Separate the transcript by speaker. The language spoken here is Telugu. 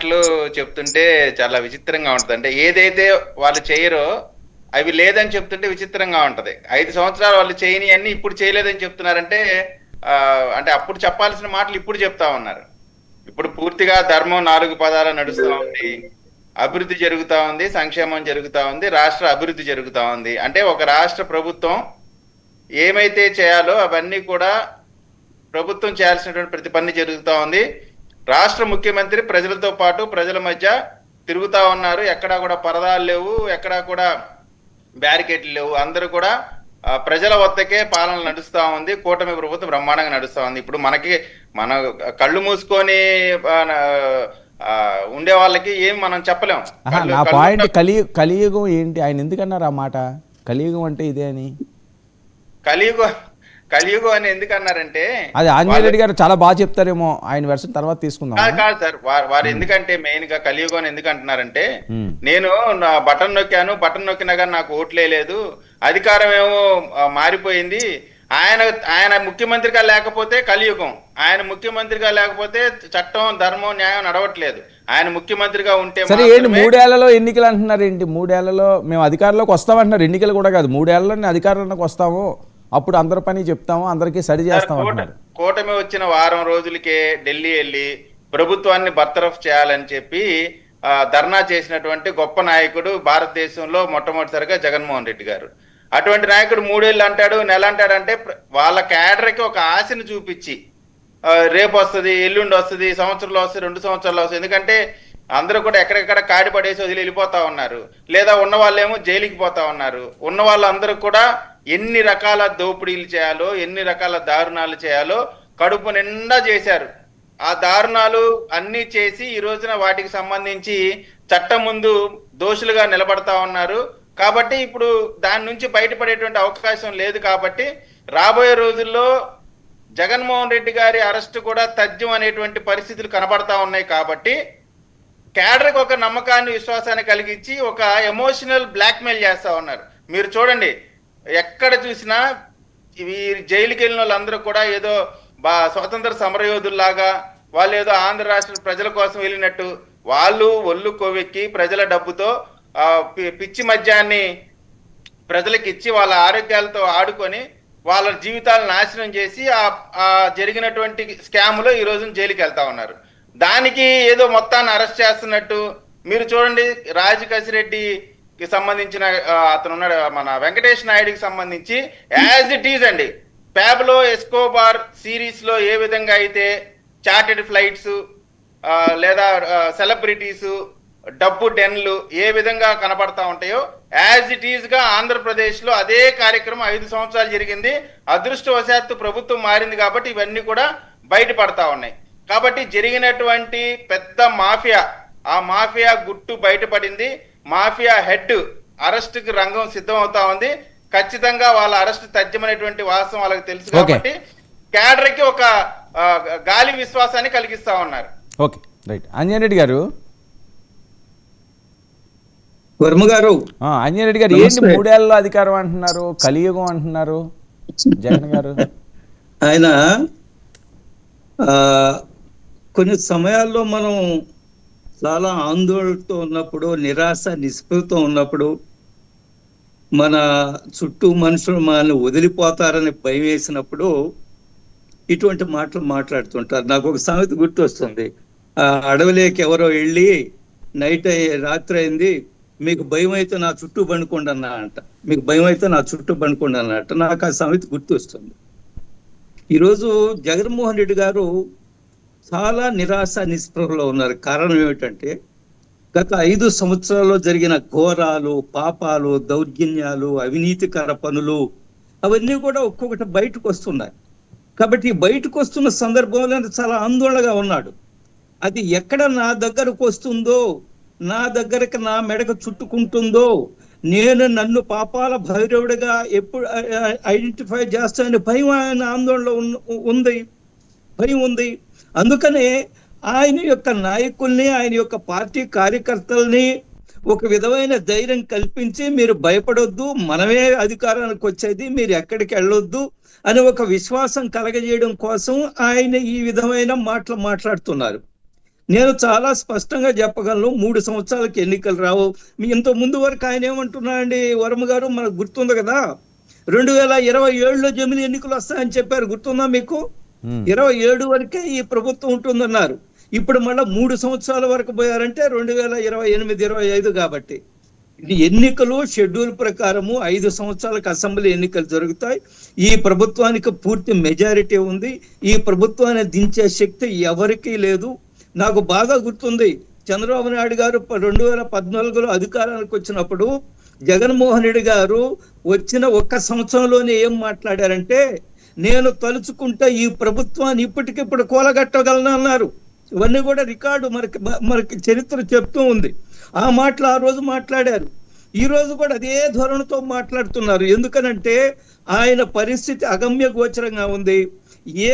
Speaker 1: మాటలు చెప్తుంటే చాలా విచిత్రంగా ఉంటుంది. అంటే ఏదైతే వాళ్ళు చేయరో అవి లేదని చెప్తుంటే విచిత్రంగా ఉంటది. 5 సంవత్సరాలు వాళ్ళు చేయని అన్ని ఇప్పుడు చేయలేదని చెప్తున్నారంటే అంటే అప్పుడు చెప్పాల్సిన మాటలు ఇప్పుడు చెప్తా ఉన్నారు. ఇప్పుడు పూర్తిగా ధర్మం 4 పదాలు నడుస్తా ఉంది, అభివృద్ధి జరుగుతా ఉంది, సంక్షేమం జరుగుతా ఉంది, రాష్ట్ర అభివృద్ధి జరుగుతా ఉంది. అంటే ఒక రాష్ట్ర ప్రభుత్వం ఏమైతే చేయాలో అవన్నీ కూడా ప్రభుత్వం చేయాల్సినటువంటి ప్రతి పని జరుగుతూ ఉంది. రాష్ట్ర ముఖ్యమంత్రి ప్రజలతో పాటు ప్రజల మధ్య తిరుగుతా ఉన్నారు. ఎక్కడా కూడా పరదాలు లేవు, ఎక్కడా కూడా బ్యారికేడ్లు లేవు. అందరూ కూడా ప్రజల వద్దకే పాలన నడుస్తూ ఉంది. కూటమి ప్రభుత్వం బ్రహ్మాండంగా నడుస్తూ ఉంది. ఇప్పుడు మన కళ్ళు మూసుకొని ఉండే వాళ్ళకి ఏం మనం చెప్పలేం.
Speaker 2: నా పాయింట్ కలియుగం ఏంటి, ఆయన ఎందుకన్నారు ఆ మాట? కలియుగం అంటే ఇదే అని.
Speaker 1: కలియుగం అని ఎందుకన్నారంటే
Speaker 2: అది ఆంజనేయ రెడ్డి గారు చాలా బాగా చెప్తారేమో, ఆయన వెర్షన్ తర్వాత తీసుకుందాం.
Speaker 1: కాదు సార్, వారు ఎందుకంటే మెయిన్ గా కలియుగం అని ఎందుకు అంటున్నారంటే, నేను నా బటన్ నొక్కినా కానీ నాకు ఓట్లే లేదు, అధికారం ఏమో మారిపోయింది, ఆయన ముఖ్యమంత్రిగా లేకపోతే కలియుగం, ఆయన ముఖ్యమంత్రిగా లేకపోతే చట్టం ధర్మం న్యాయం నడవట్లేదు, ఆయన ముఖ్యమంత్రిగా ఉంటే.
Speaker 2: సరే ఏంటి 3 ఏళ్లలో ఎన్నికలు అంటున్నారు ఏంటి? 3 ఏళ్లలో మేము అధికారంలోకి వస్తామంటున్నారు. ఎన్నికలు కూడా కాదు, 3 ఏళ్లలో అధికారంలోకి వస్తాము, అప్పుడు అందరి పని చెప్తాము, అందరికీ సరి చేస్తాం.
Speaker 1: కూటమి వచ్చిన వారం రోజులకే ఢిల్లీ వెళ్ళి ప్రభుత్వాన్ని బర్తరఫ్ చేయాలని చెప్పి ధర్నా చేసినటువంటి గొప్ప నాయకుడు భారతదేశంలో మొట్టమొదటిసారిగా జగన్మోహన్ రెడ్డి గారు. అటువంటి నాయకుడు 3 ఏళ్ళు అంటాడు, నెల అంటాడంటే వాళ్ళ క్యాడర్కి ఒక ఆశను చూపించి రేపు వస్తుంది, ఎల్లుండి వస్తుంది, సంవత్సరంలో వస్తుంది, 2 సంవత్సరాలు వస్తుంది. ఎందుకంటే అందరూ కూడా ఎక్కడెక్కడ కాడి పడేసి వదిలి వెళ్ళిపోతా ఉన్నారు, లేదా ఉన్న వాళ్ళేమో జైలుకి పోతా ఉన్నారు. ఉన్న వాళ్ళందరూ కూడా ఎన్ని రకాల దోపిడీలు చేయాలో, ఎన్ని రకాల దారుణాలు చేయాలో కడుపు నిండా చేశారు. ఆ దారుణాలు అన్నీ చేసి ఈ రోజున వాటికి సంబంధించి చట్టం ముందు దోషులుగా నిలబడతా ఉన్నారు. కాబట్టి ఇప్పుడు దాని నుంచి బయటపడేటువంటి అవకాశం లేదు. కాబట్టి రాబోయే రోజుల్లో జగన్మోహన్ రెడ్డి గారి అరెస్టు కూడా తథ్యం అనేటువంటి పరిస్థితులు కనబడతా ఉన్నాయి. కాబట్టి క్యాడర్కి ఒక నమ్మకాన్ని, విశ్వాసాన్ని కలిగించి ఒక ఎమోషనల్ బ్లాక్మెయిల్ చేస్తా ఉన్నారు. మీరు చూడండి, ఎక్కడ చూసినా ఈ జైలుకి వెళ్ళిన వాళ్ళందరూ కూడా ఏదో స్వతంత్ర సమరయోధుల్లాగా, వాళ్ళు ఏదో ఆంధ్ర రాష్ట్ర ప్రజల కోసం వెళ్ళినట్టు, వాళ్ళు ఒళ్ళు కొవ్వెక్కి ప్రజల డబ్బుతో పిచ్చి మద్యాన్ని ప్రజలకు ఇచ్చి వాళ్ళ ఆరోగ్యాలతో ఆడుకొని వాళ్ళ జీవితాలను నాశనం చేసి ఆ జరిగినటువంటి స్కామ్లో ఈ రోజున జైలుకి వెళ్తా ఉన్నారు. దానికి ఏదో మొత్తాన్ని అరెస్ట్ చేస్తున్నట్టు మీరు చూడండి. రాజకసిరెడ్డికి సంబంధించిన అతను ఉన్నాడు, మన వెంకటేష్ నాయుడికి సంబంధించి యాజ్ ఇట్ ఈజ్ అండి, ప్యాబ్లో ఎస్కోబార్ సిరీస్ లో ఏ విధంగా అయితే చార్టెడ్ ఫ్లైట్స్ లేదా సెలబ్రిటీస్ డబ్బు డెన్లు ఏ విధంగా కనపడతా ఉంటాయో, యాజ్ ఇట్ ఈజ్ గా ఆంధ్రప్రదేశ్ లో అదే కార్యక్రమం 5 సంవత్సరాలు జరిగింది. అదృష్టవశాత్తు ప్రభుత్వం మారింది కాబట్టి ఇవన్నీ కూడా బయటపడతా ఉన్నాయి. కాబట్టి జరిగినటువంటి పెద్ద మాఫియా, ఆ మాఫియా గుట్టు బయటపడింది. మాఫియా హెడ్ అరెస్ట్ కి రంగం సిద్ధం అవుతా ఉంది. ఖచ్చితంగా వాళ్ళ అరెస్ట్ తథ్యమైనటువంటి వాస్తవం వాళ్ళకి తెలుసు కాబట్టి క్యాడర్ కి ఒక గాలి విశ్వాసాన్ని కలిగిస్తా ఉన్నారు.
Speaker 2: Okay, right. ఆంజనేయ రెడ్డి గారు,
Speaker 3: వర్మ గారు,
Speaker 2: ఆంజనేయ రెడ్డి గారు, ఏంటి 3 ఏళ్లలో అధికారం అంటున్నారు, కలియుగం అంటున్నారు జగన్ గారు?
Speaker 3: ఆయన కొన్ని సమయాల్లో మనం చాలా ఆందోళనతో ఉన్నప్పుడు, నిరాశ నిస్పృహతో ఉన్నప్పుడు, మన చుట్టూ మనుషులు మనల్ని వదిలిపోతారని భయం వేసినప్పుడు ఇటువంటి మాటలు మాట్లాడుతుంటారు. నాకు ఒక సామెత గుర్తు వస్తుంది. అడవిలోకి ఎవరో వెళ్ళి రాత్రి అయింది, మీకు భయం అయితే నా చుట్టూ బండుకోండి అన్నా అంట, మీకు భయం అయితే నా చుట్టూ బండుకోండి అన్నట్ట. నాకు ఆ సామెత గుర్తు వస్తుంది. ఈరోజు జగన్మోహన్ రెడ్డి గారు చాలా నిరాశ నిస్పృహలో ఉన్నారు. కారణం ఏమిటంటే గత 5 సంవత్సరాల్లో జరిగిన ఘోరాలు, పాపాలు, దౌర్జన్యాలు, అవినీతికర పనులు అవన్నీ కూడా ఒక్కొక్కటి బయటకు వస్తున్నాయి. కాబట్టి బయటకు వస్తున్న సందర్భంలో చాలా ఆందోళనగా ఉన్నాడు. అది ఎక్కడ నా దగ్గరకు వస్తుందో, నా దగ్గరకు నా మెడకు చుట్టుకుంటుందో, నన్ను పాపాల భైరవుడిగా ఎప్పుడు ఐడెంటిఫై చేస్తానని భయం, ఆయన ఆందోళనలో భయం ఉంది. అందుకనే ఆయన యొక్క నాయకుల్ని, ఆయన యొక్క పార్టీ కార్యకర్తల్ని ఒక విధమైన ధైర్యం కల్పించి, మీరు భయపడొద్దు, మనమే అధికారానికి వచ్చేది, మీరు ఎక్కడికి వెళ్ళొద్దు అని ఒక విశ్వాసం కలగజేయడం కోసం ఆయన ఈ విధమైన మాటలు మాట్లాడుతున్నారు. నేను చాలా స్పష్టంగా చెప్పగలను 3 సంవత్సరాలకి ఎన్నికలు రావు. ఇంత ముందు వరకు ఆయన ఏమంటున్నాడండి వర్మ గారు, మనకు గుర్తుంది కదా, 2027లో జమిలి ఎన్నికలు వస్తాయని చెప్పారు, గుర్తుందా మీకు? 27 వరకే ఈ ప్రభుత్వం ఉంటుందన్నారు. ఇప్పుడు మళ్ళీ 3 సంవత్సరాల వరకు పోయారంటే 2028, 25 కాబట్టి ఇది ఎన్నికలు షెడ్యూల్ ప్రకారము 5 సంవత్సరాలకు అసెంబ్లీ ఎన్నికలు జరుగుతాయి. ఈ ప్రభుత్వానికి పూర్తి మెజారిటీ ఉంది. ఈ ప్రభుత్వాన్ని దించే శక్తి ఎవరికీ లేదు. నాకు బాగా గుర్తుంది, చంద్రబాబు నాయుడు గారు 2014లో అధికారానికి వచ్చినప్పుడు జగన్మోహన్ రెడ్డి గారు వచ్చిన 1 సంవత్సరంలోనే ఏం మాట్లాడారంటే, నేను తలుచుకుంటే ఈ ప్రభుత్వాన్ని ఇప్పటికిప్పుడు కూలగట్టగలను అన్నారు. ఇవన్నీ కూడా రికార్డు మనకి చరిత్ర చెప్తూ ఉంది. ఆ మాటలు ఆ రోజు మాట్లాడారు. ఈ రోజు కూడా అదే ధోరణితో మాట్లాడుతున్నారు. ఎందుకనంటే ఆయన పరిస్థితి అగమ్య గోచరంగా ఉంది. ఏ